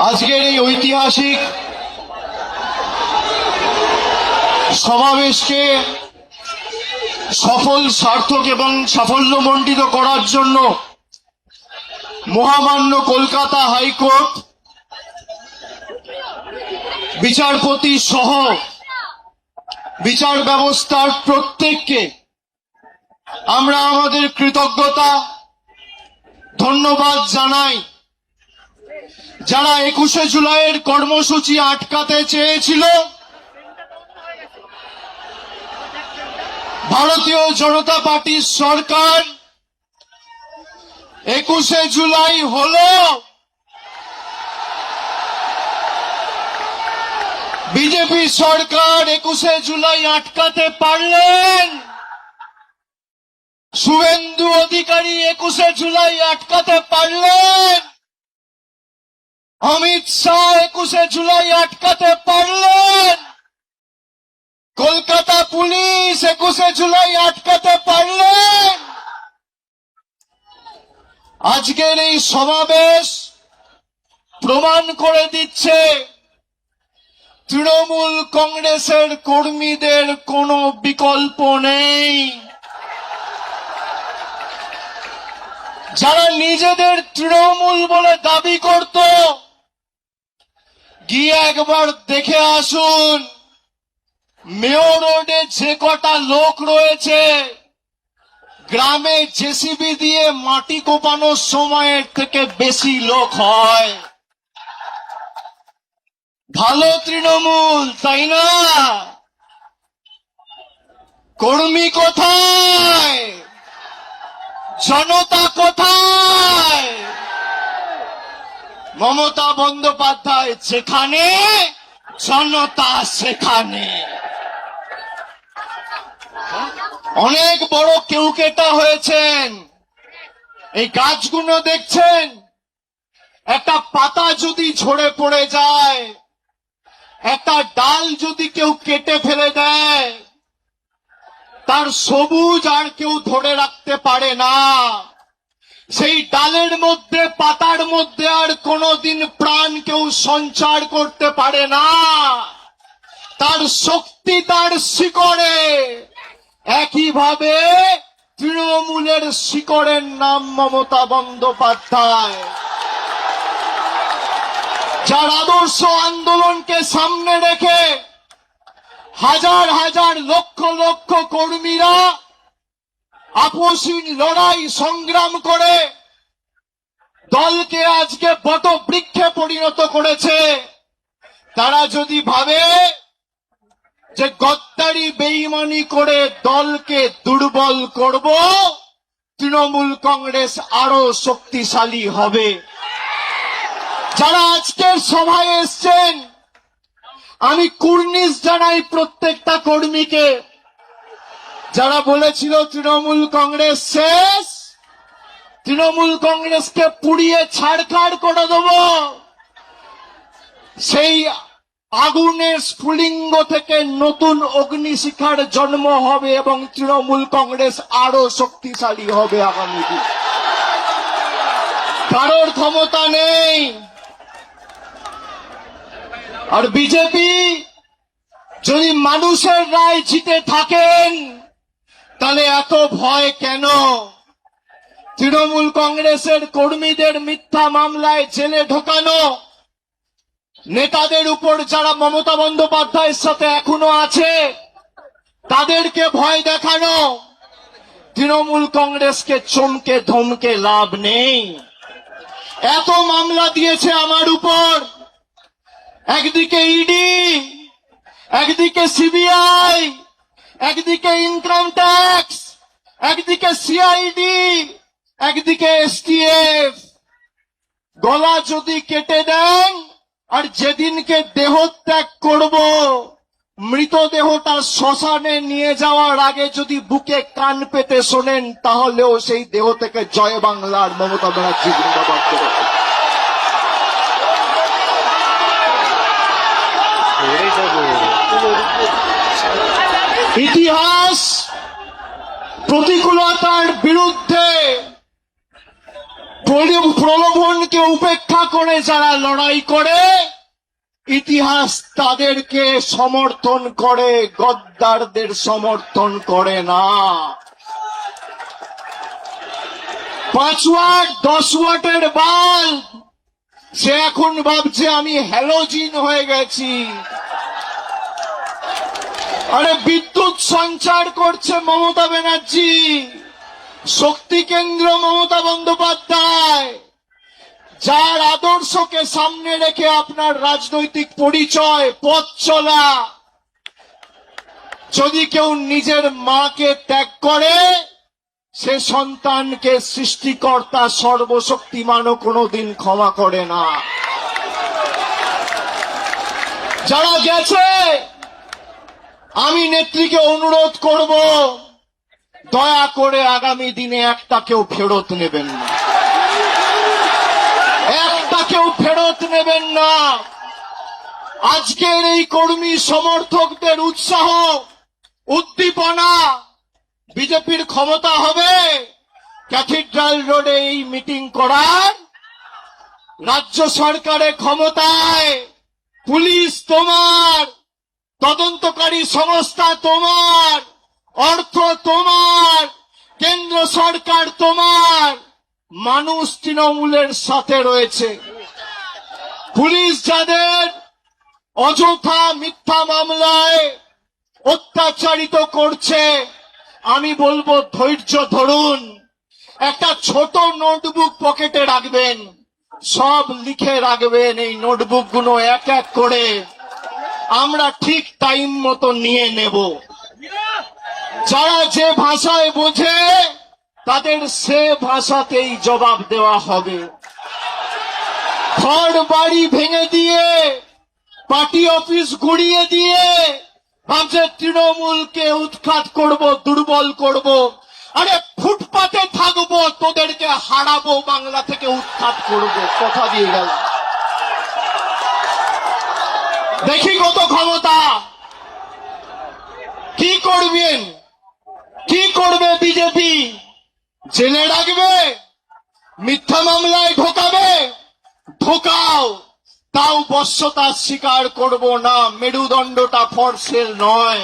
আজকের এই ঐতিহাসিক সমাবেশকে সফল, সার্থক এবং সাফল্যমণ্ডিত করার জন্য মহামান্য কলকাতা হাইকোর্ট বিচারপতি সহ বিচার ব্যবস্থার প্রত্যেককে আমরা আমাদের কৃতজ্ঞতা ধন্যবাদ জানাই। যারা 21শে জুলাইয়ের কর্মসূচি আটকাতে চেয়েছিল, ভারতীয় জনতা পার্টির সরকার 21শে জুলাই হলো বিজেপি সরকার 21শে জুলাই আটকাতে পারলেন, শুভেন্দু অধিকারী 21শে জুলাই আটকাতে পারলেন, অমিত শাহ 21শে জুলাই আটকাতে পারলেন, কলকাতা পুলিশ 21শে জুলাই আটকাতে পারলেন। আজকের এই সমাবেশ প্রমাণ করে দিচ্ছে তৃণমূল কংগ্রেসের কর্মীদের কোনো বিকল্প নেই। যারা নিজেদের তৃণমূল বলে দাবি করত, গিয়ে একবার দেখে আসুন মেয়র রোডে যে কটা লোক রয়েছে, গ্রামে জেসিবি দিয়ে মাটি কোপানোর সময়ের থেকে বেশি লোক হয়। ভালো তৃণমূল, তাই না? কর্মী কোথায়? জনতা কোথায়? মমতা বন্দ্যোপাধ্যায় যেখানে, জনতা সেখানে। অনেক বড় কেউকেটা হয়েছেন। এই গাছগুলো দেখছেন, একটা পাতা যদি ঝরে পড়ে যায়, একটা ডাল যদি কেউ কেটে ফেলে দেয়, তার সবুজ আর কেউ ধরে রাখতে পারে না। সেই ডালের মধ্যে, পাতার মধ্যে আর কোনোদিন প্রাণ কেউ সঞ্চার করতে পারে না। তার শক্তি তার শিকড়ে। একইভাবে তৃণমূলের শিকড়ের নাম মমতা বন্দ্যোপাধ্যায়, যার আদর্শ আন্দোলনকে সামনে রেখে হাজার হাজার লক্ষ লক্ষ কর্মীরা আপসহীন লড়াই সংগ্রাম করে দলকে আজকে বটবৃক্ষে পরিণত করেছে। তারা যদি ভাবে যে গদ্দারি বেঈমানি করে দলকে দুর্বল করব, তৃণমূল কংগ্রেস আরো শক্তিশালী হবে। যারা আজকের সভায় এসছেন, আমি কুর্নিশ জানাই প্রত্যেকটা কর্মীকে। যারা বলেছিল তৃণমূল কংগ্রেস শেষ, তৃণমূল কংগ্রেসকে পুড়িয়ে ছাড়খাড় করে দেব, সেই আগুনের স্ফুলিঙ্গ থেকে নতুন অগ্নিশিখার জন্ম হবে এবং তৃণমূল কংগ্রেস আরো শক্তিশালী হবে আগামী দিন। কারোর ক্ষমতা নেই। আর বিজেপি যদি মানুষের রায় জিতে থাকেন, তাহলে এত ভয় কেন? তৃণমূল কংগ্রেসের কর্মীদের মিথ্যা মামলায় জেলে ঢোকানো, নেতাদের উপর যারা মমতা বন্দ্যোপাধ্যায়ের সাথে এখনো আছে তাদেরকে ভয় দেখানো, তৃণমূল কংগ্রেসকে চমকে ধমকে লাভ নেই। এত মামলা দিয়েছে আমার উপর, একদিকে ইডি, একদিকে সিবিআই, একদিকে ইনকাম ট্যাক্স, একদিকে সিআইডি, একদিকে এসটিএফ। গলা যদি কেটে দেন, আর যেদিনকে দেহত্যাগ করব, মৃতদেহটা শ্মশানে নিয়ে যাওয়ার আগে যদি বুকে কান পেতে শোনেন, তাহলেও সেই দেহ থেকে জয় বাংলার মমতা ব্যানার্জি জিন্দাবাদ করে। ইতিহাস প্রতিকূলতার বিরুদ্ধে প্রলোভনকে উপেক্ষা করে যারা লড়াই করে, ইতিহাস তাদেরকে সমর্থন করে, গদ্দারদের সমর্থন করে না। 5 ওয়াট 10 ওয়াটের বাল্ব সে এখন ভাবছে আমি হ্যালোজিন হয়ে গেছি। আরে বিদ্যুৎ সঞ্চার করছে মমতা ব্যানার্জি, শক্তি কেন্দ্র মমতা বন্দ্যোপাধ্যায়, যার আদর্শকে সামনে রেখে আপনার রাজনৈতিক পরিচয়, পথ চলা। যদি কেউ নিজের মাকে ত্যাগ করে, সে সন্তানকে সৃষ্টিকর্তা সর্বশক্তিমানও কোনোদিন ক্ষমা করে না। যারা গেছে, আমি নেত্রীকে অনুরোধ করব, দয়া করে আগামী দিনে একটাকেও ফেরত নেবেন না, একটাকেও ফেরত নেবেন না। আজকের এই কর্মী সমর্থকদের উৎসাহ উদ্দীপনা, বিজেপির ক্ষমতা হবে ক্যাথিড্রাল রোডে এই মিটিং করার, রাজ্য সরকারের ক্ষমতায়, পুলিশ তোমার, তদন্তকারী সংস্থা তোমার, অর্থ তোমার, কেন্দ্র সরকার তোমার, মানুষ তৃণমূলের সাথে রয়েছে। পুলিশ যাদের অযথা মিথ্যা মামলায় অত্যাচারিত করছে, আমি বলবো ধৈর্য ধরুন, একটা ছোট নোটবুক পকেটে রাখবেন, সব লিখে রাখবেন। এই নোটবুকগুলো এক এক করে আমরা ঠিক টাইম মতো নিয়ে নেব। যারা যে ভাষায় বোঝে তাদের সে ভাষাতেই জবাব দেওয়া হবে। ঘর বাড়ি ভেঙে দিয়ে, পার্টি অফিস গুড়িয়ে দিয়ে ভাবছে তৃণমূলকে উৎখাত করব, দুর্বল করব। আরে ফুটপাতে থাকবো, তোদেরকে হারাবো, বাংলা থেকে উৎখাত করব, কথা দিয়ে গেল। দেখি কত ক্ষমতা, কি করবেন, কি করবে বিজেপি? জেলে রাখবে, মিথ্যা মামলায় ঢোকাবে, ঢোকাও, তাও বশ্যতা স্বীকার করব না। মেরুদণ্ডটা ফর সেল নয়।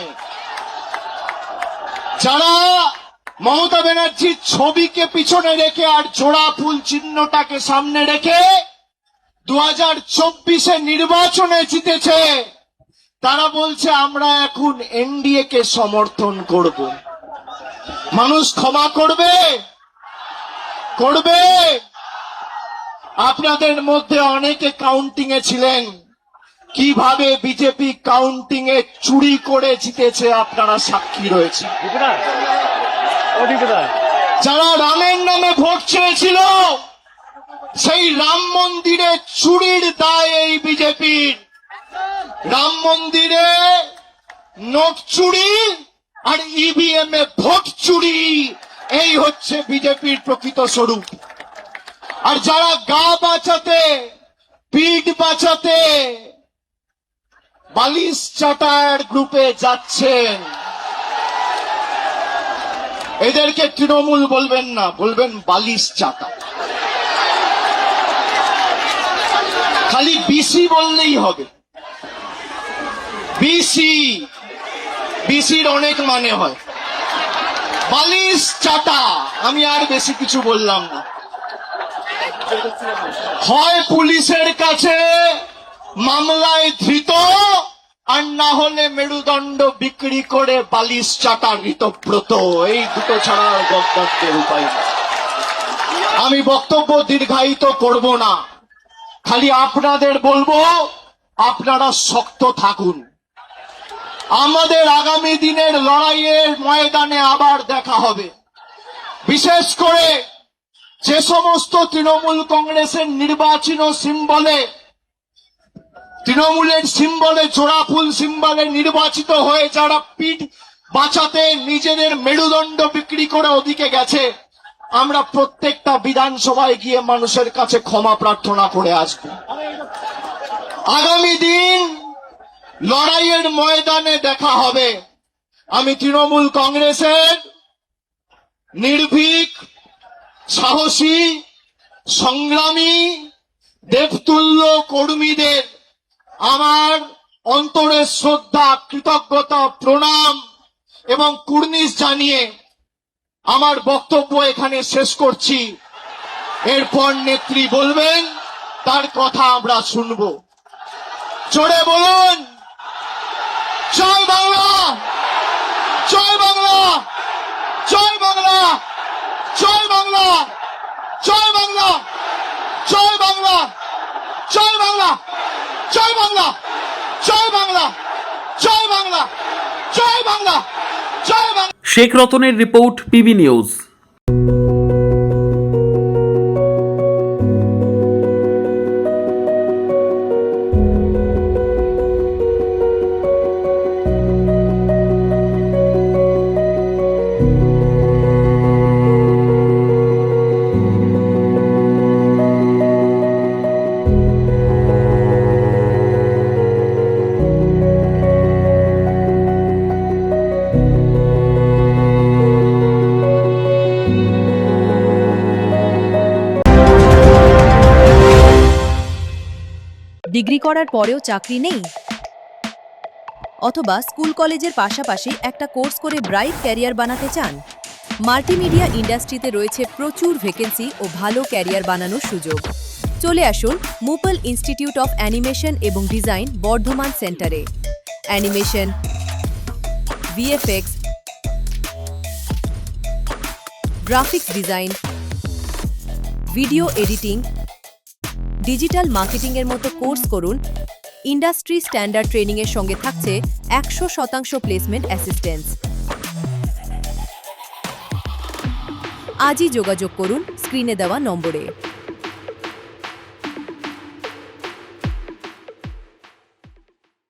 যারা মমতা ব্যানার্জির ছবিকে পিছনে রেখে আর জোড়া ফুল চিহ্নটাকে সামনে রেখে 2024 নির্বাচনে জিতেছে, তারা বলছে আমরা এখন এনডিএ কে সমর্থন করব। মানুষ ক্ষমা করবে? করবে? আপনাদের মধ্যে অনেকে কাউন্টিং এ ছিলেন, কিভাবে বিজেপি কাউন্টিং এ চুরি করে জিতেছে আপনারা সাক্ষী রয়েছে। যারা রামের নামে ভোট চেয়েছিল, সেই রাম মন্দিরে চুরির দায় এই বিজেপির। রাম মন্দিরে নোট চুরি আর ইভিএম এ ভোট চুরি, এই হচ্ছে বিজেপির প্রকৃত স্বরূপ। আর যারা গা বাঁচাতে, পিঠ বাঁচাতে বালিশ চাটার গ্রুপে যাচ্ছেন, এদেরকে তৃণমূল বলবেন না, বলবেন বালিশ চাটা। খালি বিসি বললেই হবে। বিসি, বিসির অনেক মানে হয়। বালিশ চাটা, আমি আর বেশি কিছু বললাম না। হয় পুলিশের কাছে মামলায় ধৃত, আর না হলে মেরুদণ্ড বিক্রি করে বালিশ চাটা ঋতব্রত। এই দুটো ছাড়া গদ্দারদের উপায় নেই। আমি বক্তব্য দীর্ঘায়িত করব না, খালি আপনাদের বলবো আপনারা শক্ত থাকুন। আমাদের আগামী দিনের লড়াইয়ের ময়দানে আবার দেখা হবে। বিশেষ করে যে সমস্ত তৃণমূল কংগ্রেসের নির্বাচন সিম্বলে, তৃণমূলের সিম্বলে, জোড়া ফুল সিম্বলে নির্বাচিত হয়ে যারা পিঠ বাঁচাতে নিজেদের মেরুদণ্ড বিক্রি করে ওদিকে গেছে, আমরা প্রত্যেকটা বিধানসভায় গিয়ে মানুষের কাছে ক্ষমা প্রার্থনা করে আসব। আগামী দিন লড়াইয়ের ময়দানে দেখা হবে। আমি তৃণমূল কংগ্রেসের নির্ভীক, সাহসী সংগ্রামী দেবতুল্য কর্মীদের আমার অন্তরের শ্রদ্ধা, কৃতজ্ঞতা, প্রণাম এবং কুর্নিশ জানিয়ে আমার বক্তব্য এখানে শেষ করছি। এরপর নেত্রী বলবেন, তার কথা আমরা শুনব। জোরে বলুন, জয় বাংলা, জয় বাংলা, জয় বাংলা, জয় বাংলা, জয় বাংলা, জয় বাংলা, জয় বাংলা, জয় বাংলা, জয় বাংলা, জয় বাংলা, জয় বাংলা, জয় বাংলা। শেখ রতনের রিপোর্ট, পিবি নিউজ। ডিগ্রি করার পরেও চাকরি নেই, অথবা স্কুল কলেজের পাশাপাশি একটা কোর্স করে ব্রাইট ক্যারিয়ার বানাতে চান? মাল্টিমিডিয়া ইন্ডাস্ট্রিতে রয়েছে প্রচুর ভ্যাকেন্সি ও ভালো ক্যারিয়ার বানানোর সুযোগ। চলে আসুন মুপল ইনস্টিটিউট অফ অ্যানিমেশন এবং ডিজাইন বর্ধমান সেন্টারে। Animation, VFX, graphics design, video editing, digital মার্কেটিংয়ের মতো কোর্স করুন। ইন্ডাস্ট্রি স্ট্যান্ডার্ড ট্রেনিংয়ের সঙ্গে থাকছে 100% প্লেসমেন্ট অ্যাসিস্ট্যান্স। আজই যোগাযোগ করুন স্ক্রিনে দেওয়া নম্বরে।